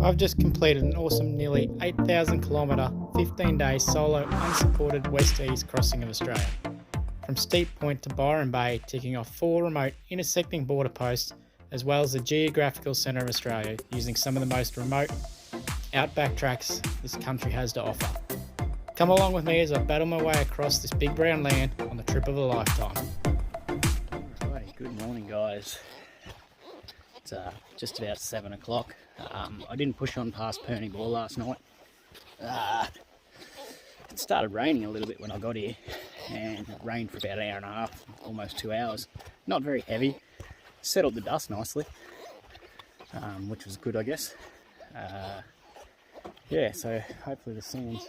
I've just completed an awesome nearly 8,000 kilometre, 15-day solo unsupported west-east crossing of Australia. From Steep Point to Byron Bay, ticking off 4 remote intersecting border posts, as well as the geographical centre of Australia, using some of the most remote outback tracks this country has to offer. Come along with me as I battle my way across this big brown land on the trip of a lifetime. Right, good morning guys. It's just about 7 o'clock. I didn't push on past Perny Bore last night. It started raining a little bit when I got here, and it rained for about an hour and a half, almost 2 hours. Not very heavy, settled the dust nicely, which was good I guess. Yeah, so hopefully the sand's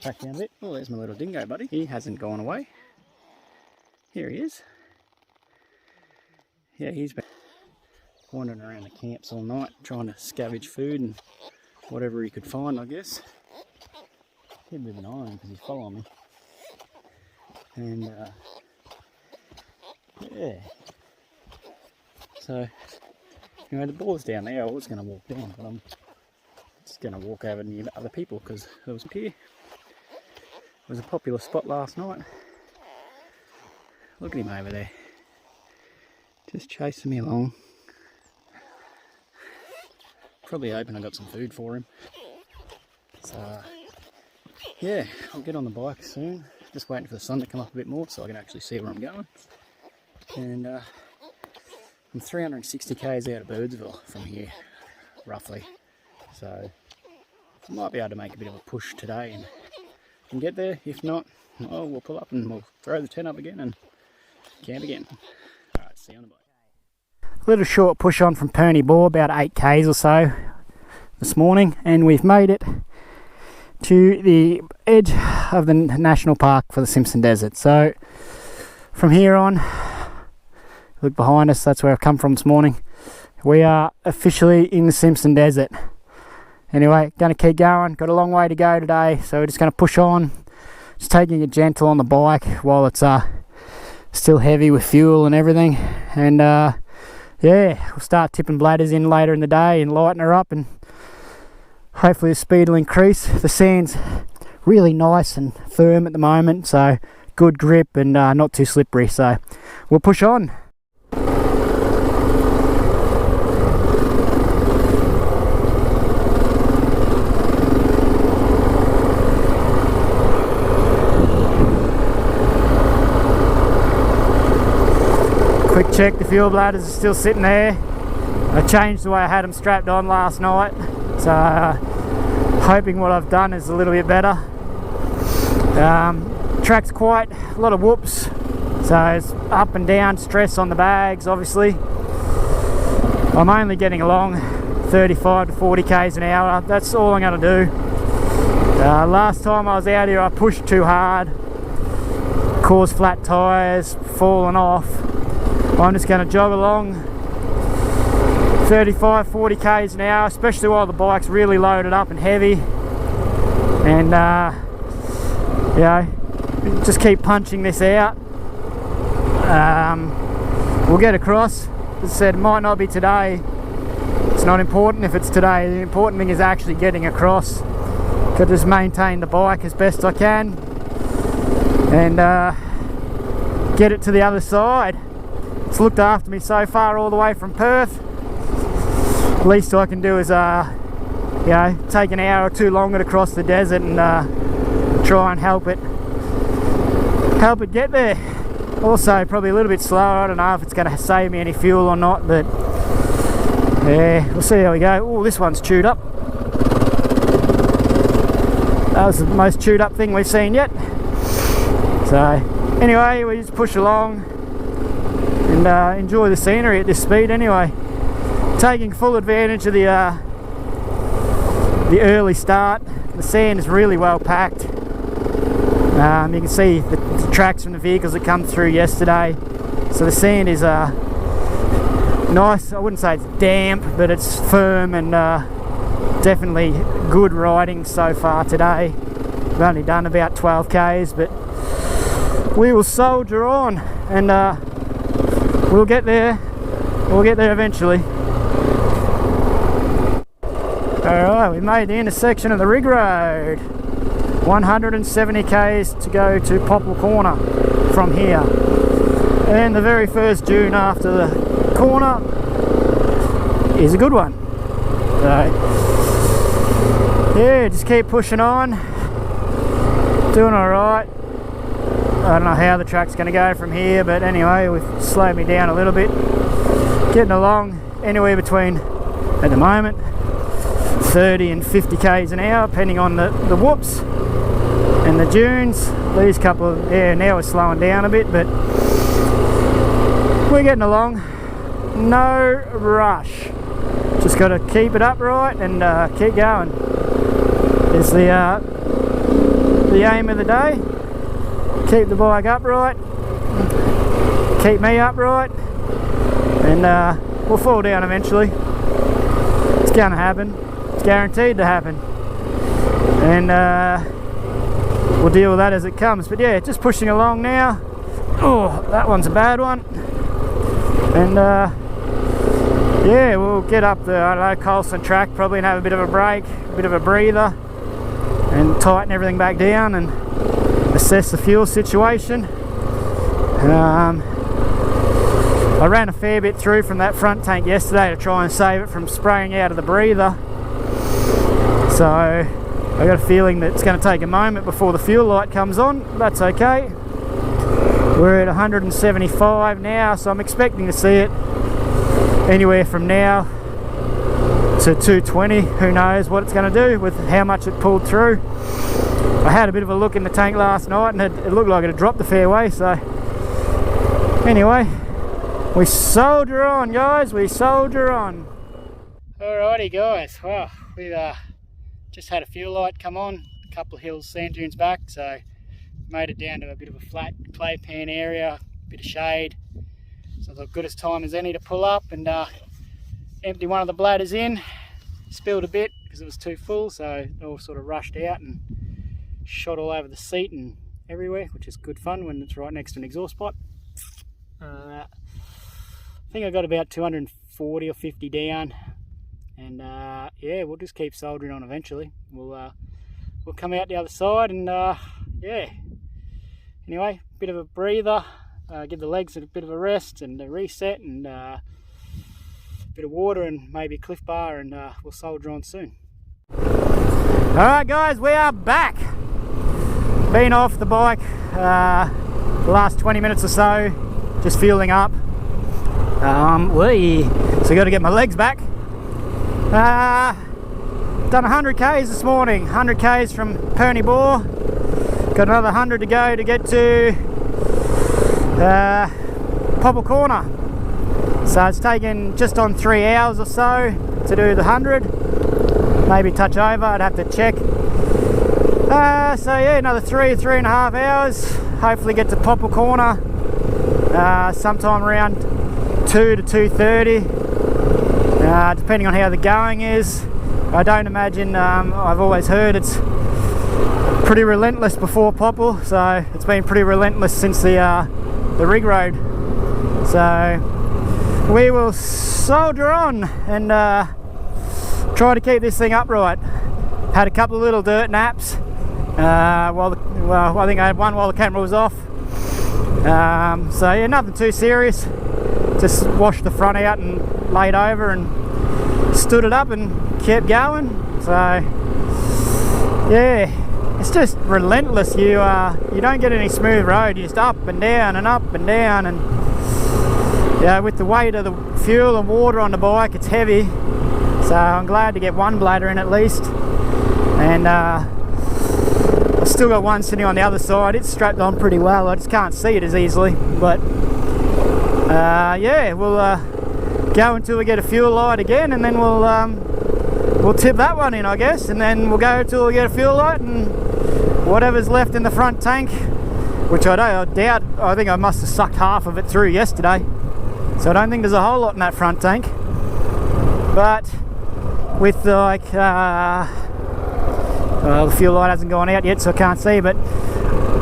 back down a bit. Oh, there's my little dingo buddy. He hasn't gone away. Here he is. Yeah, he's been wandering around the camps all night trying to scavenge food and whatever he could find, I guess. Keep a bit of an eye on him because he's following me. And yeah. So anyway, the bore's down there. I was going to walk down, but I'm just going to walk over near other people because it was here. It was a popular spot last night. Look at him over there, just chasing me along. Probably hoping I got some food for him. So yeah, I'll get on the bike soon. Just waiting for the sun to come up a bit more so I can actually see where I'm going. And I'm 360 k's out of Birdsville from here, roughly. So I might be able to make a bit of a push today and get there. If not, well, we'll pull up and we'll throw the tent up again and camp again. Alright, see you on the bike. A little short push on from Perny Bore, about 8 k's or so this morning, and we've made it to the edge of the national park for the Simpson Desert. So from here on, look behind us, that's where I've come from this morning. We are officially in the Simpson Desert. Anyway, going to keep going, got a long way to go today, so we're just going to push on, just taking it gentle on the bike while it's still heavy with fuel and everything. And yeah, we'll start tipping bladders in later in the day and lighten her up, and hopefully the speed will increase. The sand's really nice and firm at the moment, so good grip and not too slippery, so we'll push on. Quick check, the fuel bladders are still sitting there. I changed the way I had them strapped on last night, so hoping what I've done is a little bit better. Track's quite a lot of whoops, so it's up and down, stress on the bags obviously. I'm only getting along 35 to 40 k's an hour, that's all I'm going to do. Last time I was out here I pushed too hard, caused flat tyres, falling off. I'm just going to jog along 35-40 k's an hour, especially while the bike's really loaded up and heavy, and you know, just keep punching this out. We'll get across. As I said, it might not be today. It's not important if it's today. The important thing is actually getting across. Got to just maintain the bike as best I can and get it to the other side. It's looked after me so far all the way from Perth. Least I can do is you know, take an hour or two longer to cross the desert and try and help it get there. Also probably a little bit slower. I don't know if it's going to save me any fuel or not, but yeah, we'll see how we go. Oh, this one's chewed up. That was the most chewed up thing we've seen yet. So anyway, we just push along and enjoy the scenery at this speed anyway. Taking full advantage of the early start. The sand is really well packed. You can see the tracks from the vehicles that come through yesterday. So the sand is nice. I wouldn't say it's damp, but it's firm and definitely good riding so far today. We've only done about 12 k's, but we will soldier on and we'll get there eventually. Alright, we made the intersection of the rig road. 170 k's to go to Pople Corner from here. And the very first dune after the corner is a good one. So, yeah, just keep pushing on. Doing alright. I don't know how the track's going to go from here, but anyway, we've slowed me down a little bit. Getting along anywhere between, at the moment, 30 and 50 k's an hour, depending on the whoops and the dunes. These couple, yeah, now we're slowing down a bit, but we're getting along. No rush. Just got to keep it upright and keep going. It's the aim of the day. Keep the bike upright, keep me upright, and we'll fall down eventually. It's going to happen. It's guaranteed to happen. And we'll deal with that as it comes. But yeah, just pushing along now. Oh, that one's a bad one. And yeah, we'll get up the, I don't know, Colson track probably and have a bit of a break, a bit of a breather, and tighten everything back down and assess the fuel situation. I ran a fair bit through from that front tank yesterday to try and save it from spraying out of the breather. So I got a feeling that it's going to take a moment before the fuel light comes on. That's okay. We're at 175 now, so I'm expecting to see it anywhere from now to 220. Who knows what it's going to do with how much it pulled through. I had a bit of a look in the tank last night and it looked like it had dropped a fair way, so anyway, we soldier on, guys, we soldier on. Alrighty guys, well, we've just had a fuel light come on, a couple of hills, sand dunes back, so made it down to a bit of a flat clay pan area, a bit of shade, so the good as time as any to pull up and empty one of the bladders in. Spilled a bit because it was too full, so it all sort of rushed out and shot all over the seat and everywhere, which is good fun when it's right next to an exhaust pipe. I think I got about 240 or 50 down, and yeah, we'll just keep soldering on eventually. We'll come out the other side and yeah. Anyway, bit of a breather, give the legs a bit of a rest and a reset, and a bit of water and maybe a Cliff Bar, and we'll soldier on soon. Alright guys, we are back. Been off the bike the last 20 minutes or so, just fueling up. So got to get my legs back. Done 100 k's this morning, 100 k's from Perny Bore. Got another 100 to go to get to Pople Corner. So it's taken just on 3 hours or so to do the 100. Maybe touch over, I'd have to check. So yeah, another 3.5 hours. Hopefully get to Pople Corner sometime around 2 to 2:30, depending on how the going is. I don't imagine, I've always heard it's pretty relentless before Pople, so it's been pretty relentless since the rig road. So we will soldier on and try to keep this thing upright. Had a couple of little dirt naps. Well, I think I had one while the camera was off. So yeah, nothing too serious. Just washed the front out and laid over and stood it up and kept going. So yeah, it's just relentless. You don't get any smooth road. You're just up and down and up and down, and yeah, with the weight of the fuel and water on the bike, it's heavy. So I'm glad to get one bladder in at least. And I've still got one sitting on the other side. It's strapped on pretty well. I just can't see it as easily. But yeah, we'll go until we get a fuel light again, and then we'll tip that one in, I guess, and then we'll go till we get a fuel light, and whatever's left in the front tank, which I doubt. I think I must have sucked half of it through yesterday, so I don't think there's a whole lot in that front tank. But with the the fuel light hasn't gone out yet, so I can't see, but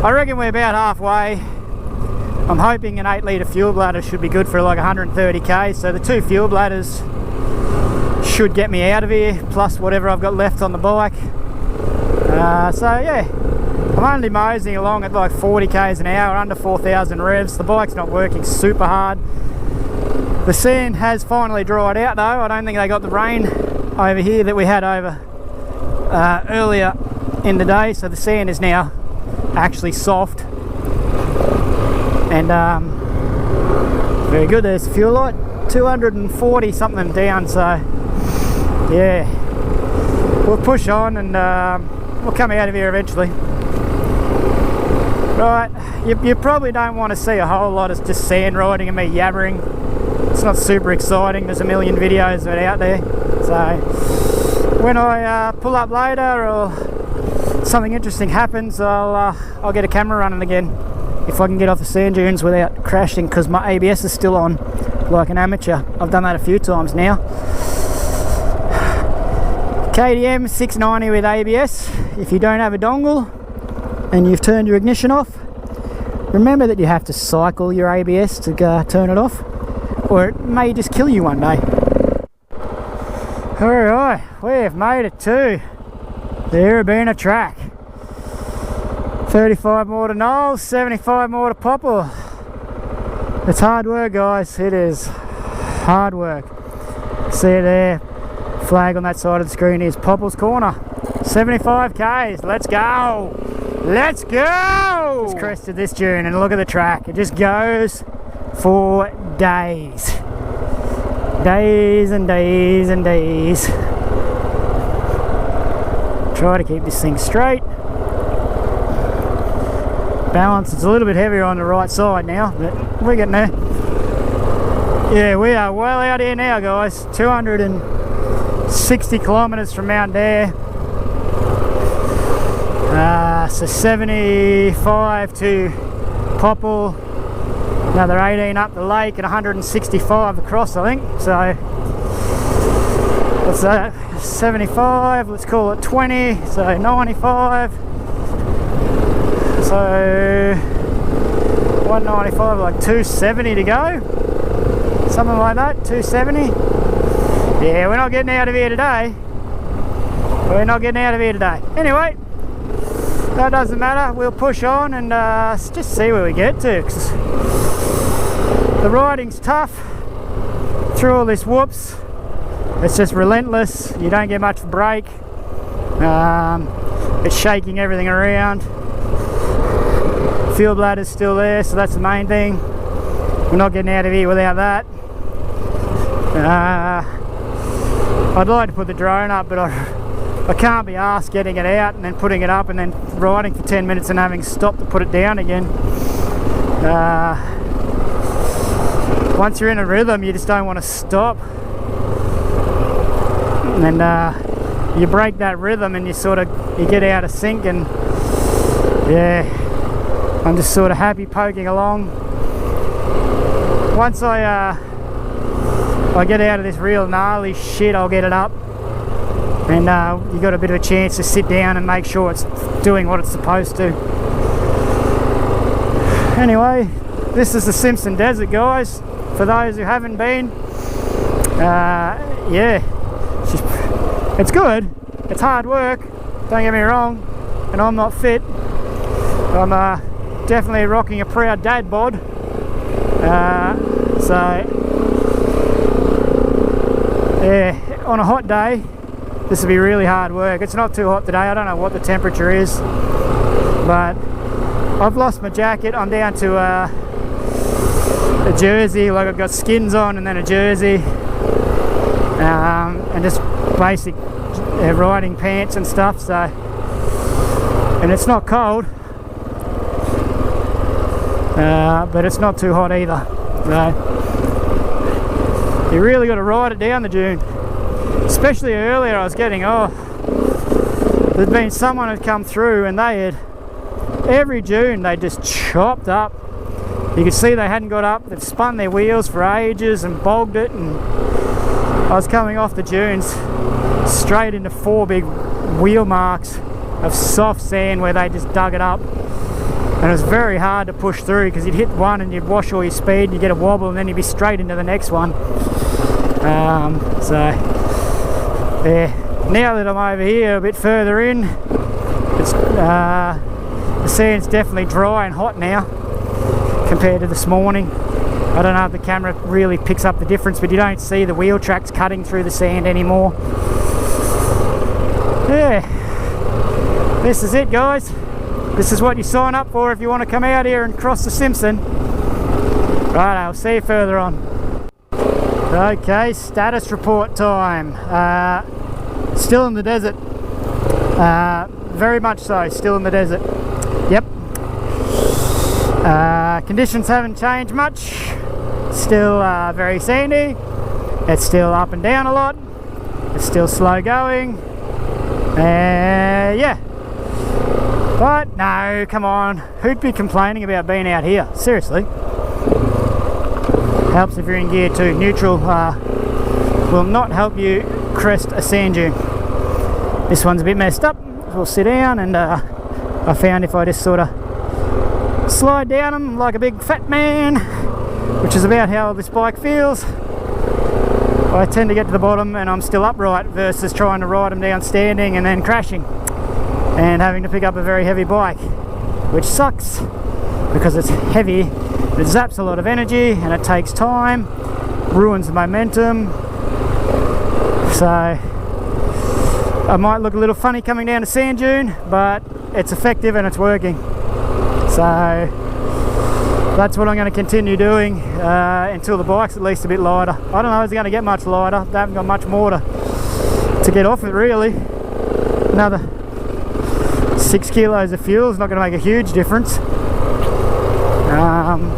I reckon we're about halfway. I'm hoping an 8 litre fuel bladder should be good for like 130 k's, so the 2 fuel bladders should get me out of here, plus whatever I've got left on the bike. So yeah, I'm only moseying along at like 40 k's an hour, under 4,000 revs. The bike's not working super hard. The sand has finally dried out though. I don't think they got the rain over here that we had over earlier in the day, so the sand is now actually soft. And very good. There's the fuel light, 240 something down, so yeah, we'll push on and we'll come out of here eventually. Right, you probably don't want to see a whole lot of just sand riding and me yabbering. It's not super exciting. There's a million videos that are out there, so when I pull up later or something interesting happens, I'll get a camera running again if I can get off the sand dunes without crashing, because my ABS is still on like an amateur. I've done that a few times now. KTM690 with ABS. If you don't have a dongle and you've turned your ignition off, remember that you have to cycle your ABS to turn it off, or it may just kill you one day. Alright, we've made it to the Urbana track. 35 more to Knowles, 75 more to Pople. It's hard work, guys. It is hard work. See it there, flag on that side of the screen is Pople's corner. 75 k's, let's go! Let's go! Just crested this dune and look at the track. It just goes for days. Days and days and days. Try to keep this thing straight. Balance, it's a little bit heavier on the right side now, but we're getting there. Yeah, we are well out here now, guys. 260 kilometres from Mount Dare. So 75 to Pople, another 18 up the lake, and 165 across, I think. So what's that? 75, let's call it 20, so 95. So 195, like 270 to go, something like that. 270. Yeah, we're not getting out of here today. We're not getting out of here today. Anyway, that doesn't matter. We'll push on and just see where we get to, 'cause the riding's tough through all this whoops. It's just relentless. You don't get much of a break. It's shaking everything around. Fuel bladder's still there, so that's the main thing. We're not getting out of here without that. I'd like to put the drone up, but I can't be arsed getting it out and then putting it up and then riding for 10 minutes and having stopped to put it down again. Once you're in a rhythm, you just don't want to stop. And you break that rhythm and you get out of sync, and yeah, I'm just sort of happy poking along. Once I get out of this real gnarly shit, I'll get it up, and you got a bit of a chance to sit down and make sure it's doing what it's supposed to. Anyway, this is the Simpson Desert, guys. For those who haven't been, yeah, it's good. It's hard work, don't get me wrong, and I'm not fit. I'm definitely rocking a proud dad bod. So yeah, on a hot day, this will be really hard work. It's not too hot today. I don't know what the temperature is, but I've lost my jacket. I'm down to a jersey, like I've got skins on and then a jersey, and just basic riding pants and stuff. So, and it's not cold, but it's not too hot either. So you really got to ride it down the dune. Especially earlier, I was getting, there'd been someone had come through and they had, every dune they just chopped up. You could see they hadn't got up, they'd spun their wheels for ages and bogged it, and I was coming off the dunes straight into 4 big wheel marks of soft sand where they just dug it up. And it was very hard to push through because you'd hit one and you'd wash all your speed and you get a wobble and then you'd be straight into the next one. So Yeah, now that I'm over here a bit further in, it's the sand's definitely dry and hot now compared to this morning. I don't know if the camera really picks up the difference, but you don't see the wheel tracks cutting through the sand anymore. Yeah, this is it, guys. This is what you sign up for if you want to come out here and cross the Simpson. Right, I'll see you further on. Okay, status report time. Still in the desert. Very much so, still in the desert. Yep. Conditions haven't changed much. Still very sandy. It's still up and down a lot. It's still slow going. Yeah. But no, come on. Who'd be complaining about being out here? Seriously. Helps if you're in gear 2. Neutral will not help you crest a sand dune. This one's a bit messed up. We'll sit down, and I found if I just sort of slide down them like a big fat man, which is about how this bike feels, I tend to get to the bottom and I'm still upright versus trying to ride them down standing and then crashing and having to pick up a very heavy bike, which sucks because it's heavy, it zaps a lot of energy and it takes time, ruins the momentum. So I might look a little funny coming down a sand dune, but it's effective and it's working. So that's what I'm going to continue doing until the bike's at least a bit lighter. I don't know if it's going to get much lighter. They haven't got much more to get off it really. Another 6 kilos of fuel is not going to make a huge difference.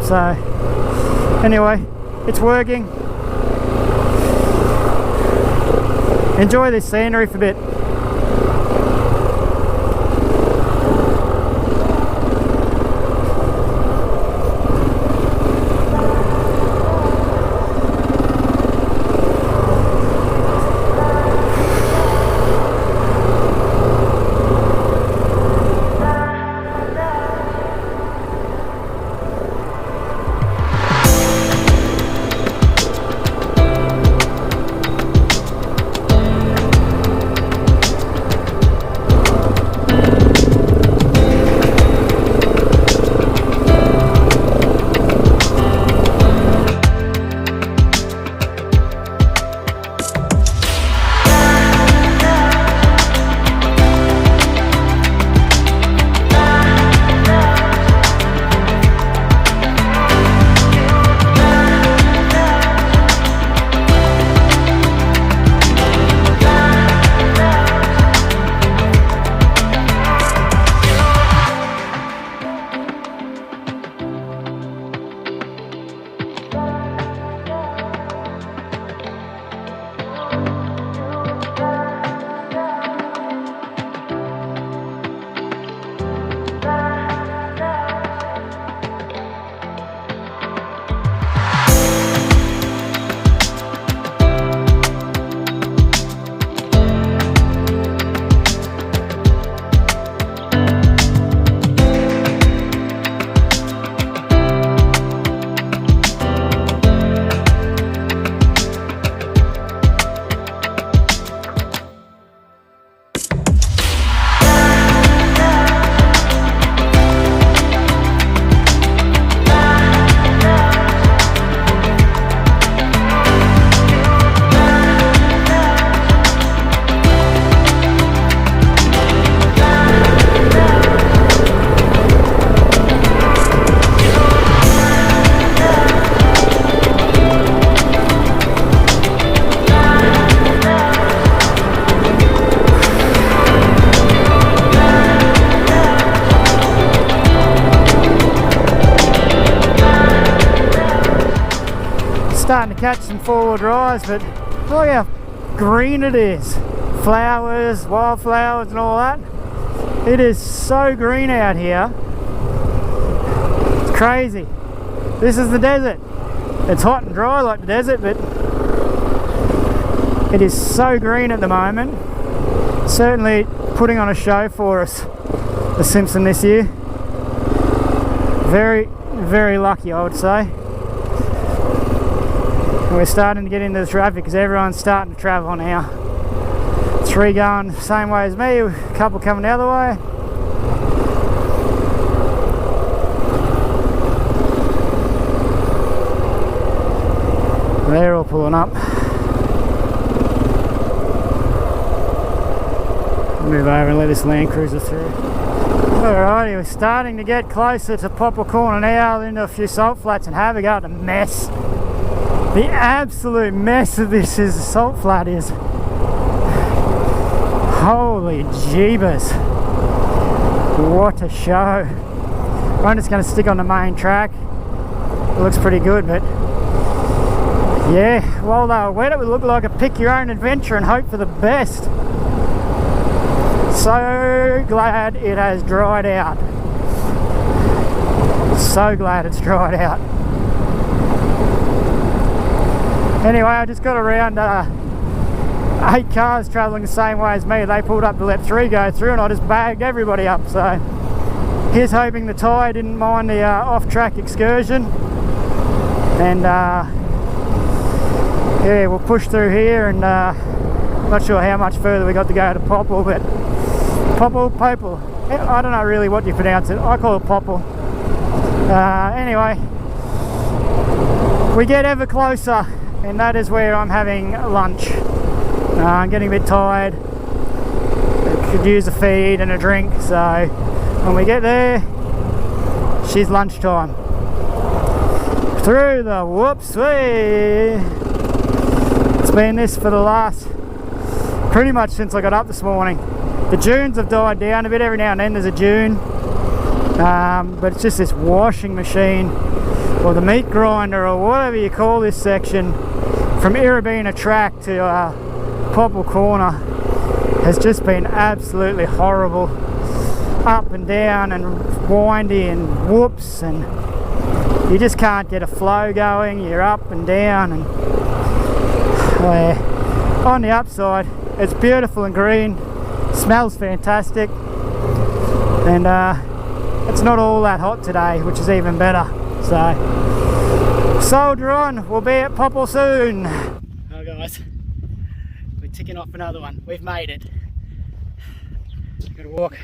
So anyway, it's working. Enjoy this scenery for a bit. Starting to catch some forward rise, but look how green it is. Flowers, wildflowers and all that. It is so green out here. It's crazy. This is the desert. It's hot and dry like the desert, but it is so green at the moment. Certainly putting on a show for us, the Simpson this year. Very, very lucky, I would say. We're starting to get into the traffic because everyone's starting to travel now. 3 going the same way as me, a couple coming the other way. They're all pulling up. Move over and let this Land Cruiser through. Alrighty, we're starting to get closer to Pople Corner now, into a few salt flats, and have a go at the mess. The absolute mess of this is the salt flat is. Holy jeebus. What a show. I'm just going to stick on the main track. It looks pretty good, but yeah, while they were wet it would look like a pick your own adventure and hope for the best. So glad it has dried out. So glad it's dried out. Anyway, I just got around 8 cars travelling the same way as me. They pulled up to let 3 go through and I just bagged everybody up. So here's hoping the tyre didn't mind the off-track excursion. And yeah, we'll push through here, and not sure how much further we got to go to Pople, but Pople, I don't know really what you pronounce it. I call it Pople. Anyway, we get ever closer, and that is where I'm having lunch. I'm getting a bit tired. I could use a feed and a drink, so when we get there, she's lunchtime. Through the whoopsie. It's been this for the last, pretty much since I got up this morning. The dunes have died down a bit. Every now and then there's a dune, but it's just this washing machine, or the meat grinder, or whatever you call this section, from Irabina track to Pople Corner, has just been absolutely horrible. Up and down and windy and whoops, and you just can't get a flow going. You're up and down, and on the upside it's beautiful and green, smells fantastic, and it's not all that hot today, which is even better. So soldier on, we'll be at Pople soon. Oh guys, we're ticking off another one. We've made it. Gotta walk.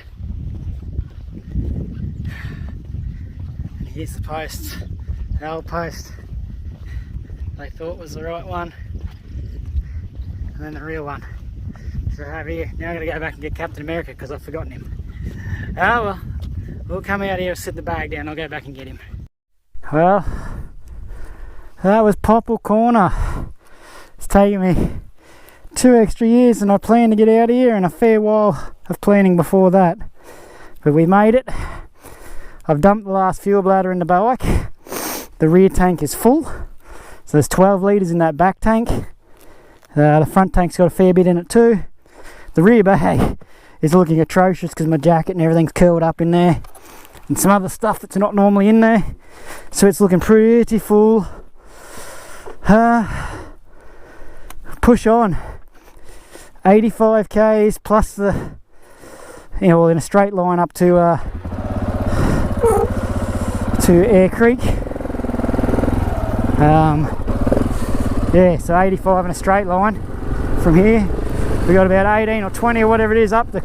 And here's the post, the old post they thought was the right one, and then the real one. So over here, now I'm going to go back and get Captain America because I've forgotten him. Oh well, we'll come out here, sit the bag down, I'll go back and get him. Well, that was Pople Corner. It's taken me 2 extra years, and I plan to get out of here, and a fair while of planning before that. But we made it. I've dumped the last fuel bladder in the bike. The rear tank is full, so there's 12 litres in that back tank. The front tank's got a fair bit in it too. The rear bag is looking atrocious because my jacket and everything's curled up in there, and some other stuff that's not normally in there, so it's looking pretty full. Push on. 85 k's plus the, you know, in a straight line up to Air Creek. Yeah, so 85 in a straight line from here. We got about 18 or 20 or whatever it is up the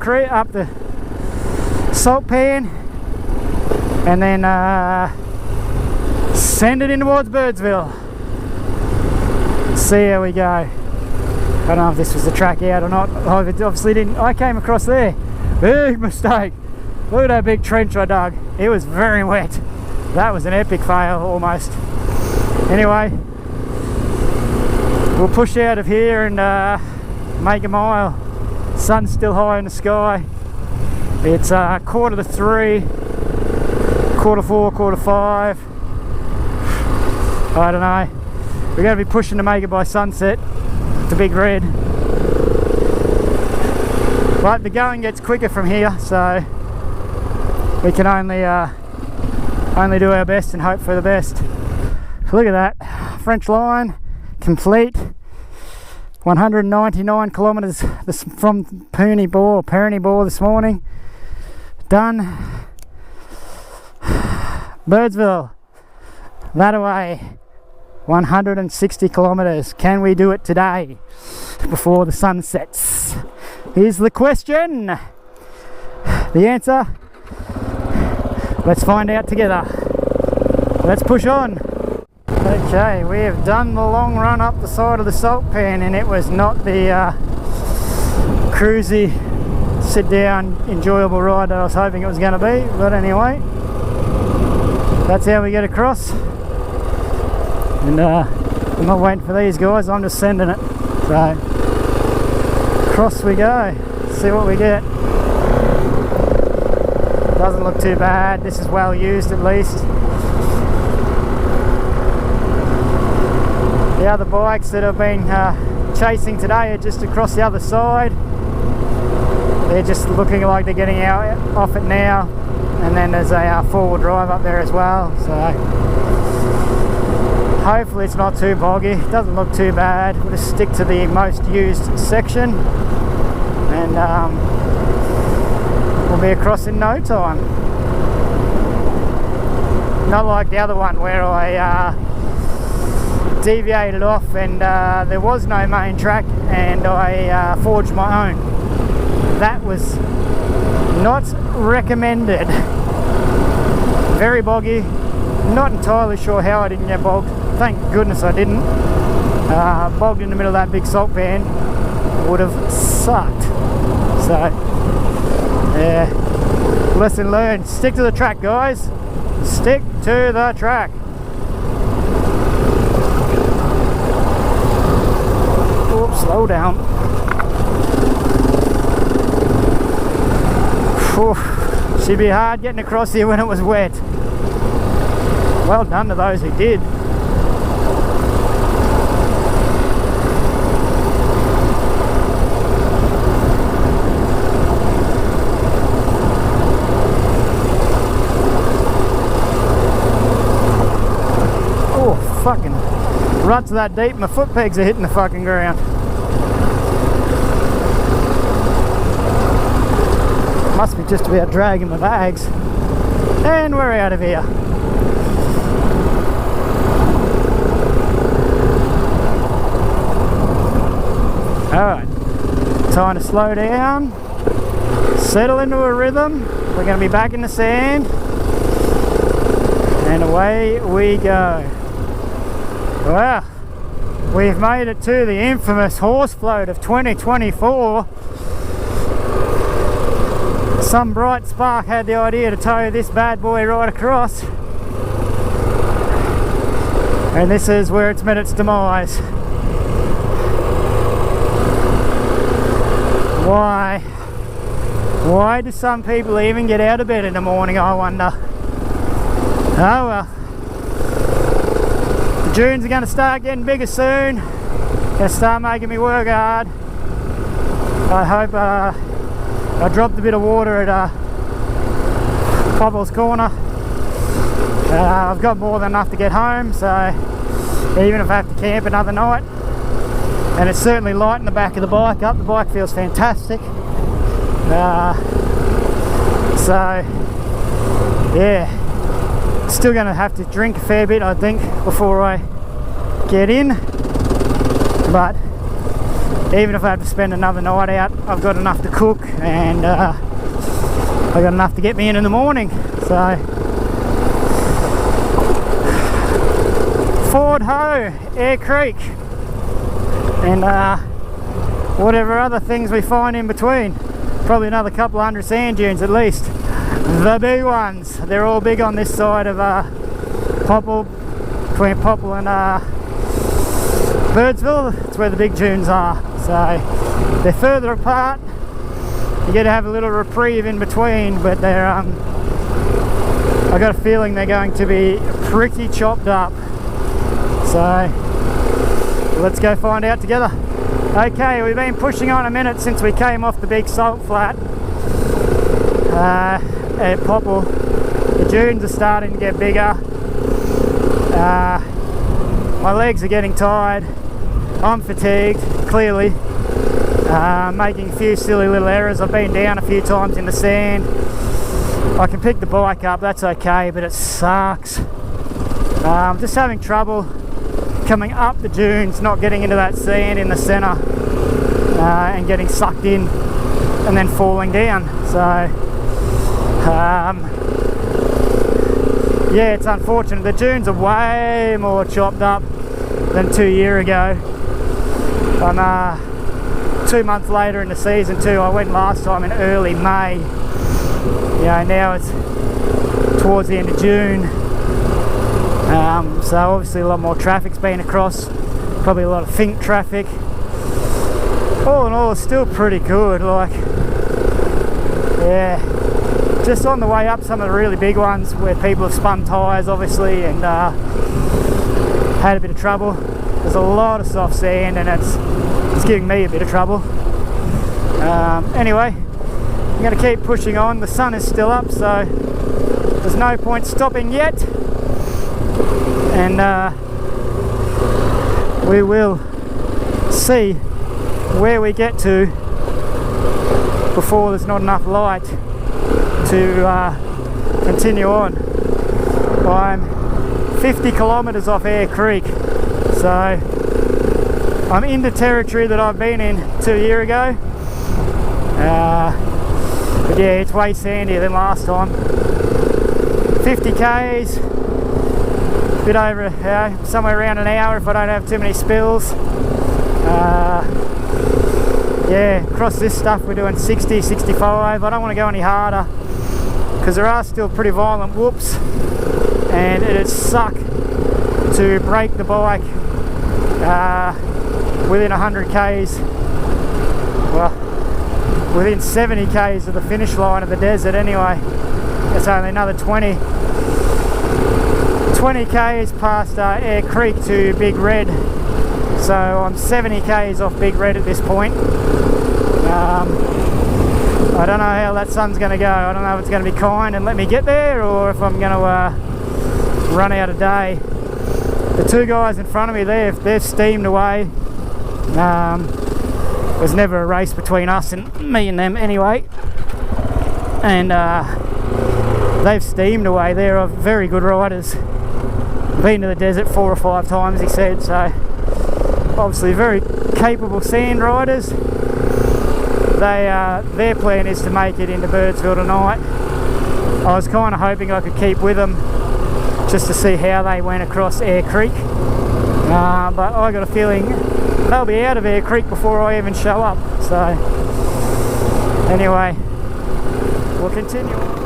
salt pan, and then send it in towards Birdsville. See how we go. I don't know if this was the track out or not. I obviously didn't. I came across there. Big mistake. Look at that big trench I dug. It was very wet. That was an epic fail almost. Anyway, we'll push out of here and make a mile. Sun's still high in the sky. It's 2:45, 4:45, 5. I don't know. We're going to be pushing to make it by sunset. The big red. But the going gets quicker from here, so we can only do our best and hope for the best. Look at that. French line complete. 199 kilometres from Pernibor this morning. Done. Birdsville. That away. 160 kilometres. Can we do it today before the sun sets? is the question. The answer, let's find out together. Let's push on. Okay, we have done the long run up the side of the salt pan, and it was not the cruisy, sit down, enjoyable ride that I was hoping it was going to be. But anyway, that's how we get across. And I'm not waiting for these guys, I'm just sending it. So, across we go, see what we get. Doesn't look too bad, this is well used at least. The other bikes that have been chasing today are just across the other side. They're just looking like they're getting out off it now. And then there's a four-wheel drive up there as well. So hopefully it's not too boggy. It doesn't look too bad. We'll just stick to the most used section. And we'll be across in no time. Not like the other one where I deviated off and there was no main track and I forged my own. That was not recommended. Very boggy. Not entirely sure how I didn't get bogged. Thank goodness I didn't. Bogged in the middle of that big salt pan would have sucked. So yeah, lesson learned. Stick to the track, guys. Stick to the track. Oops, slow down. Whew. Should be hard getting across here when it was wet. Well done to those who did. Oh, fucking ruts that deep, my foot pegs are hitting the fucking ground. Must be just about dragging my bags. And we're out of here. Alright, time to slow down, settle into a rhythm. We're going to be back in the sand, and away we go. Wow, we've made it to the infamous horse float of 2024. Some bright spark had the idea to tow this bad boy right across, and this is where it's met its demise. Why do some people even get out of bed in the morning, I wonder? Oh well. The dunes are going to start getting bigger soon. Going to start making me work hard. I hope I dropped a bit of water at Pople's corner. I've got more than enough to get home, so even if I have to camp another night. And it's certainly light in the back of the bike up. The bike feels fantastic. So yeah, still going to have to drink a fair bit, I think, before I get in. But even if I have to spend another night out, I've got enough to cook, and I've got enough to get me in the morning. So Ford Ho, Air Creek, and whatever other things we find in between. Probably another couple of hundred sand dunes at least. The big ones. They're all big on this side of Pople, between Pople and Birdsville. That's where the big dunes are. So they're further apart. You get to have a little reprieve in between, but they're I got a feeling they're going to be pretty chopped up. So let's go find out together. Okay, we've been pushing on a minute since we came off the big salt flat at Pople. The dunes are starting to get bigger. My legs are getting tired. I'm fatigued, clearly. Making a few silly little errors. I've been down a few times in the sand. I can pick the bike up, that's okay, but it sucks. I'm just having trouble coming up the dunes, not getting into that sand in the centre and getting sucked in and then falling down. So yeah, it's unfortunate. The dunes are way more chopped up than 2 years ago. I'm 2 months later in the season too. I went last time in early May. You know, now it's towards the end of June. So obviously a lot more traffic's been across. Probably a lot of Fink traffic. All in all, it's still pretty good. Like, yeah, just on the way up some of the really big ones where people have spun tyres obviously and had a bit of trouble. There's a lot of soft sand and it's giving me a bit of trouble. Anyway, I'm going to keep pushing on. The sun is still up, so there's no point stopping yet. And we will see where we get to before there's not enough light to continue on. I'm 50 kilometres off Air Creek, so I'm in the territory that I've been in 2 years ago. But yeah, it's way sandier than last time. 50 k's, bit over, somewhere around an hour if I don't have too many spills. Yeah, across this stuff we're doing 60, 65. I don't want to go any harder because there are still pretty violent whoops, and it'd suck to break the bike within 100 k's. Well, within 70 k's of the finish line of the desert anyway. It's only another 20 k's past Air Creek to Big Red. So I'm 70 k's off Big Red at this point. I don't know how that sun's going to go. I don't know if it's going to be kind and let me get there, or if I'm going to run out of day. The two guys in front of me, they've steamed away. There's never a race between us and me and them anyway. And they've steamed away. They're very good riders. Been to the desert 4 or 5 times, he said, so obviously very capable sand riders. Their plan is to make it into Birdsville tonight. I was kind of hoping I could keep with them just to see how they went across Air Creek, but I got a feeling they'll be out of Air Creek before I even show up. So anyway, we'll continue on.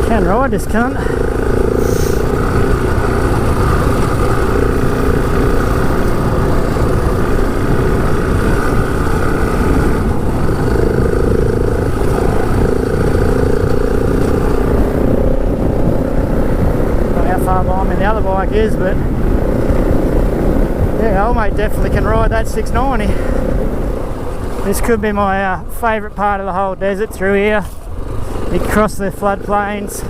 Can ride this cunt. The other bike is, but yeah, old mate definitely can ride that 690. This could be my favourite part of the whole desert through here. You cross the floodplains,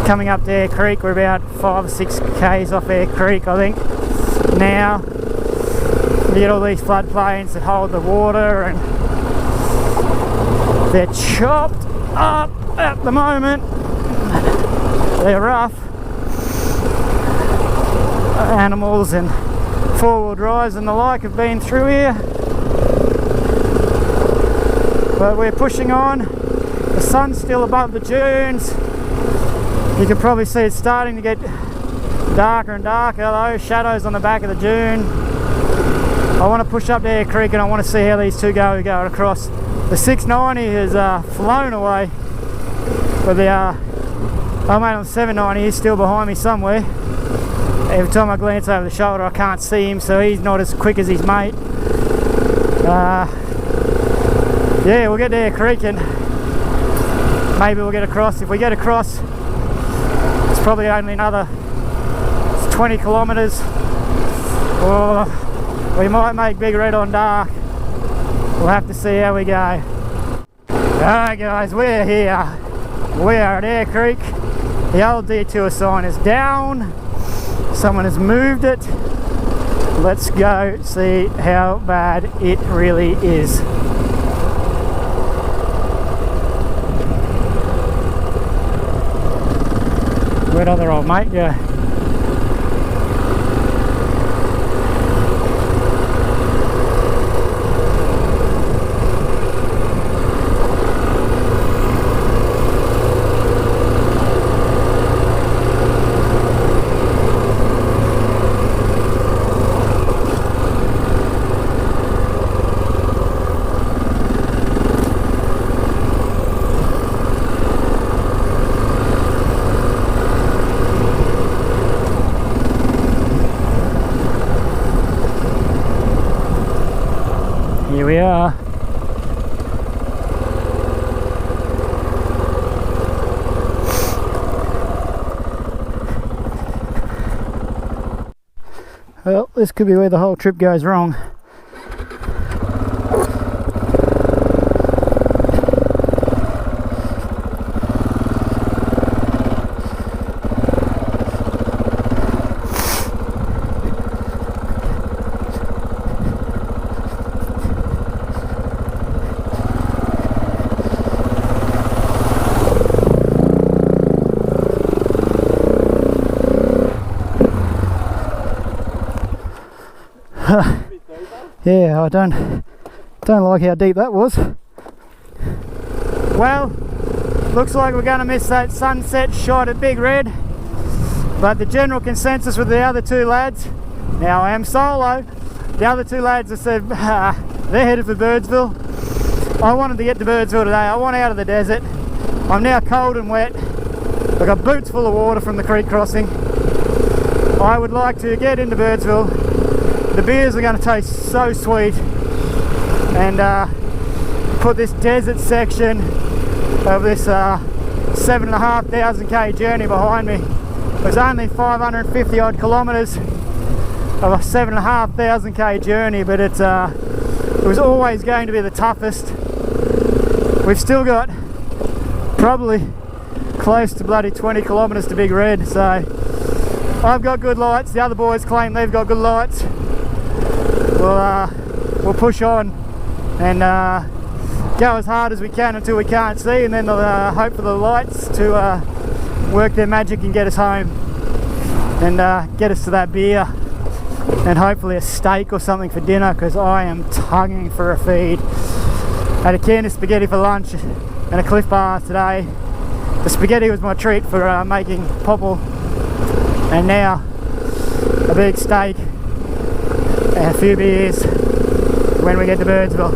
coming up to Air Creek. We're about 5 or 6 k's off Air Creek, I think. Now you get all these floodplains that hold the water, and they're chopped up at the moment. They're rough. Animals and four-wheel drives and the like have been through here, but we're pushing on. The sun's still above the dunes. You can probably see it's starting to get darker and darker, though. Shadows on the back of the dune. I want to push up to Air Creek and I want to see how these two go going across. The 690 has flown away, but the old mate on the 790 is still behind me somewhere. Every time I glance over the shoulder I can't see him, so he's not as quick as his mate. Yeah, we'll get to Air Creek and maybe we'll get across. If we get across, it's probably only another 20 kilometres, or we might make Big Red on dark. We'll have to see how we go. Alright guys, we're here. We are at Air Creek. The old detour sign is down. Someone has moved it. Let's go see how bad it really is. Where'd other old mate go? Here we are. Well, this could be where the whole trip goes wrong. Yeah, I don't like how deep that was. Well, looks like we're going to miss that sunset shot at Big Red, but the general consensus with the other two lads, now I am solo, the other two lads have said they're headed for Birdsville. I wanted to get to Birdsville today. I want out of the desert. I'm now cold and wet. I've got boots full of water from the creek crossing. I would like to get into Birdsville. The beers are going to taste so sweet, and put this desert section of this 7,500 k journey behind me. It was only 550 odd kilometres of a 7,500 k journey, but it was always going to be the toughest. We've still got probably close to bloody 20 kilometres to Big Red, so I've got good lights. The other boys claim they've got good lights. We'll push on and go as hard as we can until we can't see, and then hope for the lights to work their magic and get us home and get us to that beer and hopefully a steak or something for dinner, because I am tugging for a feed. Had a can of spaghetti for lunch and a Cliff Bar today. The spaghetti was my treat for making Pople, and now a big steak and a few beers when we get to Birdsville.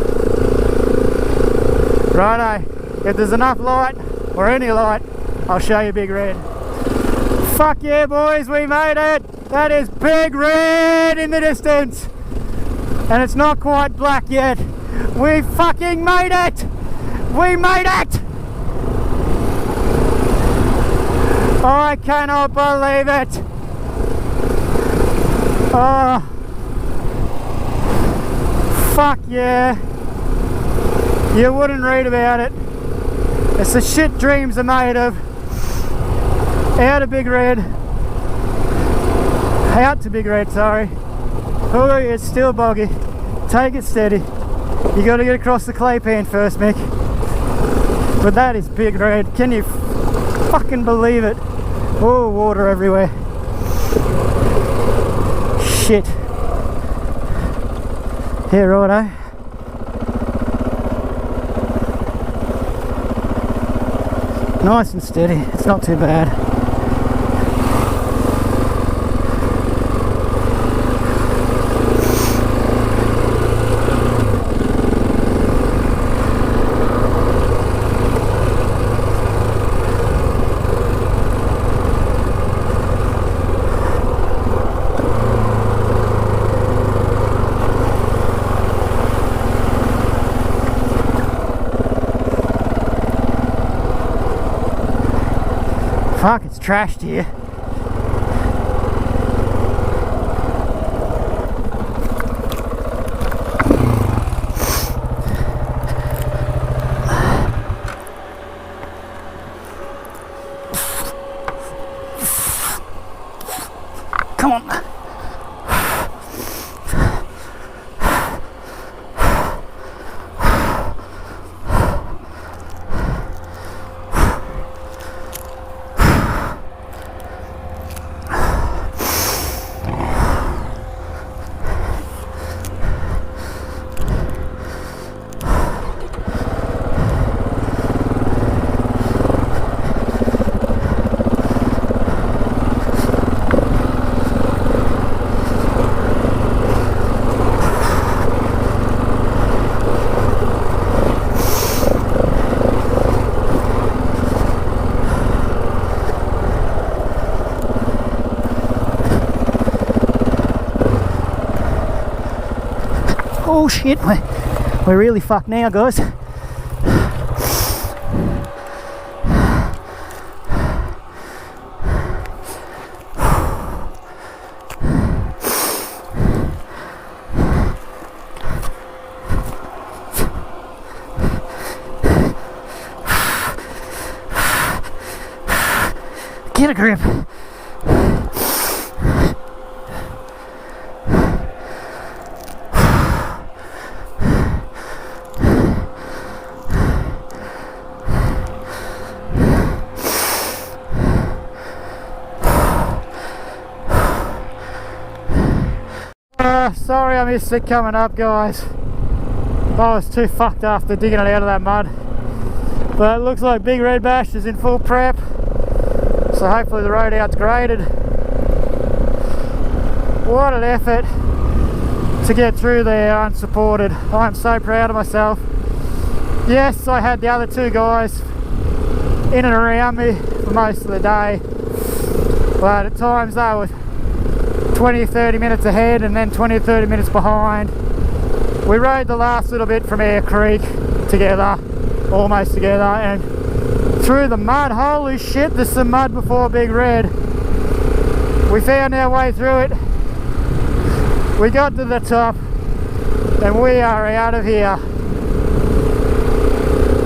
Righto, if there's enough light or any light, I'll show you Big Red. Fuck yeah, boys, we made it! That is Big Red in the distance, and it's not quite black yet. We fucking made it! We made it! I cannot believe it! Oh, fuck yeah! You wouldn't read about it. It's the shit dreams are made of. Out of Big Red. Out to Big Red, sorry. Oh, it's still boggy. Take it steady. You got to get across the clay pan first, Mick. But that is Big Red. Can you fucking believe it? Oh, water everywhere. Shit. Here, righto. Nice and steady. It's not too bad. Fuck, it's trashed here. Come on. Oh shit, we're really fucked now, guys. Get a grip. Sorry I missed it coming up, guys. I was too fucked after digging it out of that mud. But it looks like Big Red Bash is in full prep. So hopefully the road out's graded. What an effort to get through there unsupported. I'm so proud of myself. Yes, I had the other two guys in and around me for most of the day. But at times they were 20-30 minutes ahead and then 20-30 minutes behind. We rode the last little bit from Air Creek together, almost together, and through the mud. Holy shit, there's some mud before Big Red. We found our way through it. We got to the top and we are out of here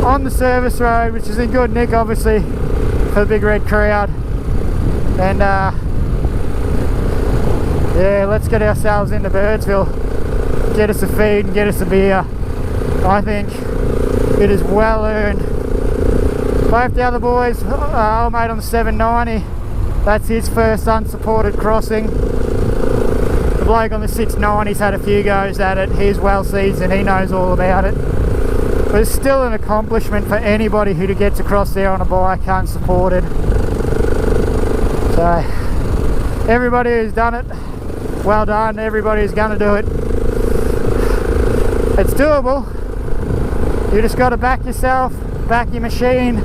on the service road, which is in good nick obviously for the Big Red crowd. And yeah, let's get ourselves into Birdsville, get us a feed and get us a beer. I think it is well earned. Both the other boys, old mate on the 790, that's his first unsupported crossing. The bloke on the 690's had a few goes at it, he's well seasoned, he knows all about it. But it's still an accomplishment for anybody who gets across there on a bike unsupported. So, everybody who's done it, well done. Everybody who's going to do it, it's doable. You just got to back yourself, back your machine.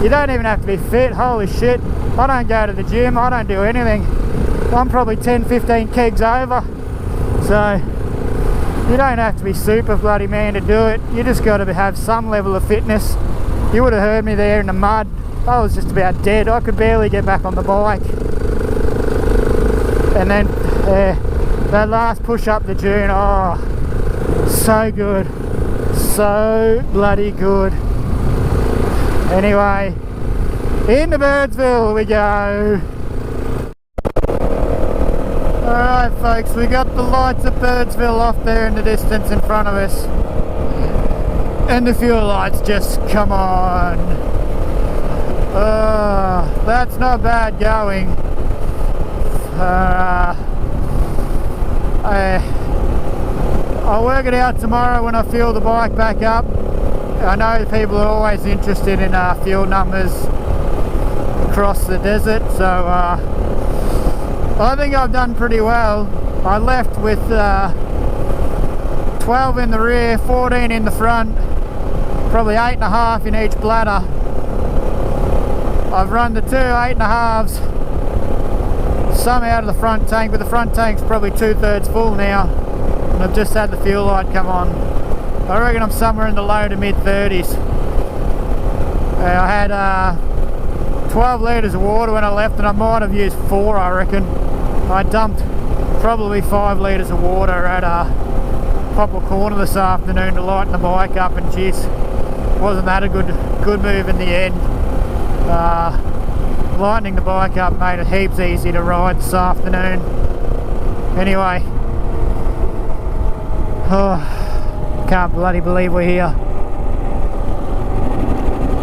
You don't even have to be fit. Holy shit, I don't go to the gym, I don't do anything. I'm probably 10-15 kegs over. So you don't have to be super bloody man to do it. You just got to have some level of fitness. You would have heard me there in the mud. I was just about dead. I could barely get back on the bike. And then that last push up the dune, oh, so good, so bloody good. Anyway, into Birdsville we go. Alright folks, we got the lights of Birdsville off there in the distance in front of us. And the fuel lights just come on. That's not bad going. I'll work it out tomorrow when I fuel the bike back up. I know people are always interested in fuel numbers across the desert, so I think I've done pretty well. I left with 12 in the rear, 14 in the front, probably 8.5 in each bladder. I've run the two 8.5s, some out of the front tank, but the front tank's probably 2/3 full now, and I've just had the fuel light come on. I reckon I'm somewhere in the low to mid 30s. I had 12 litres of water when I left, and I might have used 4, I reckon. I dumped probably 5 litres of water at Pople corner this afternoon to lighten the bike up, and geez, wasn't that a good move in the end. Lightening the bike up made it heaps easy to ride this afternoon. Anyway, can't bloody believe we're here.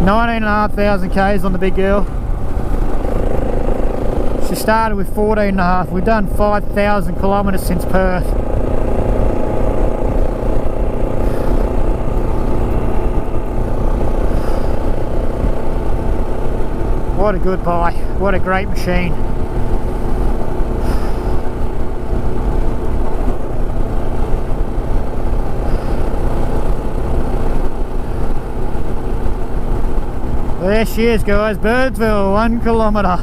19,500 k's on the big girl. She started with 14.5. We've done 5,000 kilometres since Perth. What a good bike, what a great machine. There she is, guys, Birdsville, 1 kilometre.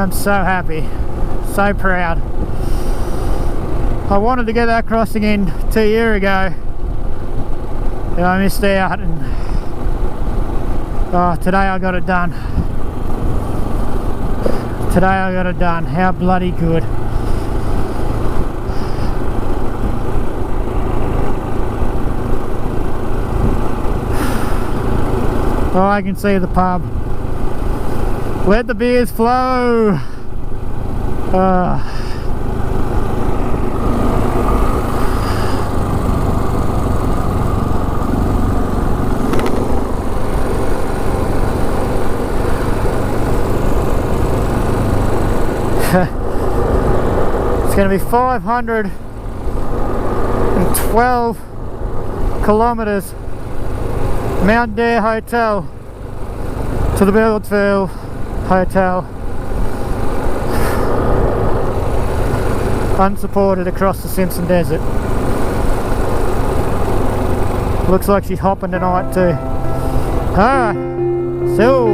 I'm so happy, so proud. I wanted to get that crossing in 2 years ago, and I missed out, and today I got it done. Today I got it done. How bloody good. Oh, I can see the pub. Let the beers flow. It's going to be 512 kilometers. Mount Dare Hotel to the Birdsville Hotel. Unsupported across the Simpson Desert. Looks like she's hopping tonight too. Alright, so